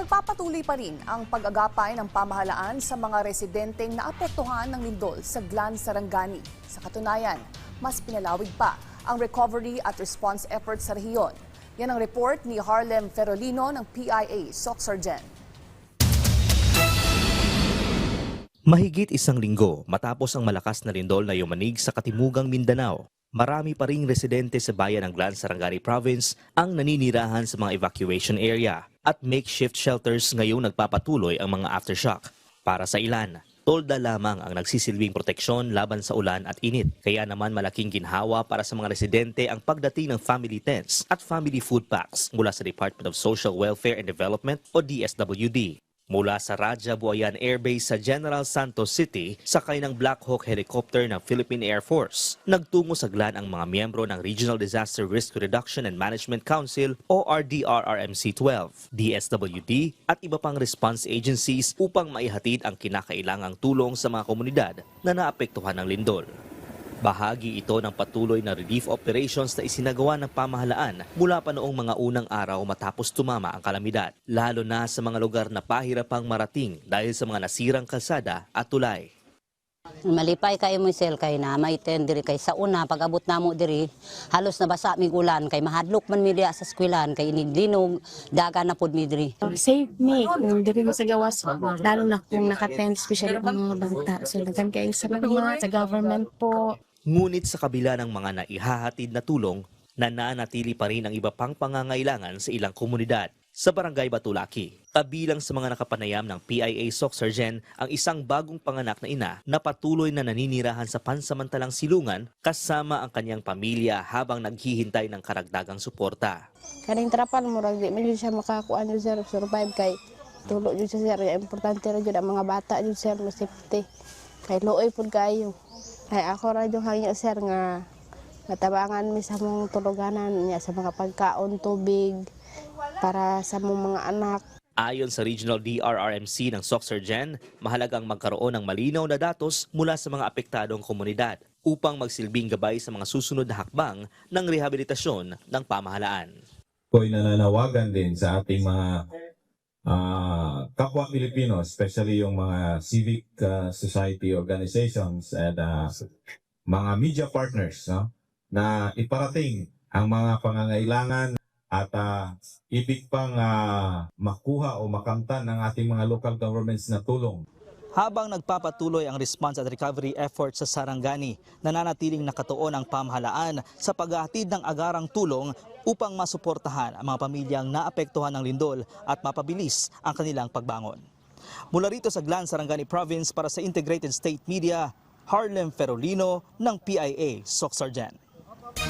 Nagpapatuloy pa rin ang pag-agapay ng pamahalaan sa mga residenteng naapektuhan ng lindol sa Glan, Sarangani. Sa katunayan, mas pinalawig pa ang recovery at response efforts sa rehiyon. Yan ang report ni Harlem Ferolino ng PIA Soc-Sargen. Mahigit isang linggo matapos ang malakas na lindol na yumanig sa Katimugang Mindanao, marami pa ring residente sa bayan ng Glan, Sarangani Province ang naninirahan sa mga evacuation area at makeshift shelters ngayong nagpapatuloy ang mga aftershock. Para sa ilan, tolda lamang ang nagsisilbing proteksyon laban sa ulan at init. Kaya naman malaking ginhawa para sa mga residente ang pagdating ng family tents at family food packs mula sa Department of Social Welfare and Development o DSWD. Mula sa Raja Buayan Air Base sa General Santos City, sakay ng Black Hawk helicopter ng Philippine Air Force, nagtungo sa Glan ang mga miyembro ng Regional Disaster Risk Reduction and Management Council o RDRRMC-12, DSWD at iba pang response agencies upang maihatid ang kinakailangang tulong sa mga komunidad na naapektuhan ng lindol. Bahagi ito ng patuloy na relief operations na isinagawa ng pamahalaan mula pa noong mga unang araw matapos tumama ang kalamidad, lalo na sa mga lugar na pahirapang marating dahil sa mga nasirang kalsada at tulay. Malipay kay mo sel kay na may diri kay sa una pag-abot namo diri halos nabasa mig ulan kay mahadlok man mi diha sa eskwelahan kay linog daga na pud mi diri. Save me kung diri mo sa gawas lalo na kung naka-tent especially ang mga bata. So dagan kay sa mga sa government po. Ngunit sa kabila ng mga naihahatid na tulong, nananatili pa rin ang iba pang pangangailangan sa ilang komunidad. Sa Barangay Batulaki, kabilang sa mga nakapanayam ng PIA Soc-Sargen ang isang bagong panganak na ina na patuloy na naninirahan sa pansamantalang silungan kasama ang kanyang pamilya habang naghihintay ng karagdagang suporta. Kaning trapal mo rag di man siya makakuan yung sir survive kay tulo jud sa sir importante ra jud ang mga bata jud sir mo safety. Kay looy pud kayo. Kay ako ra jud hangyo sir nga natabangan mi sa mong tuluganan niya sa mga pagkaon, tubig para sa mong mga anak. Ayon sa Regional DRRMC ng Soc-Sargen, mahalagang magkaroon ng malinaw na datos mula sa mga apektadong komunidad upang magsilbing gabay sa mga susunod na hakbang ng rehabilitasyon ng pamahalaan. Ko'y nananawagan din sa ating mga kapwa Pilipino, especially yung mga civic society organizations at mga media partners, no, na iparating ang mga pangangailangan at ibig pang makuha o makamtan ng ating mga local governments na tulong. Habang nagpapatuloy ang response at recovery efforts sa Sarangani, nananatiling nakatuon ang pamahalaan sa paghahatid ng agarang tulong upang masuportahan ang mga pamilyang naapektuhan ng lindol at mapabilis ang kanilang pagbangon. Mula rito sa Glan, Sarangani Province para sa Integrated State Media, Harlem Ferolino ng PIA Soc-Sargen.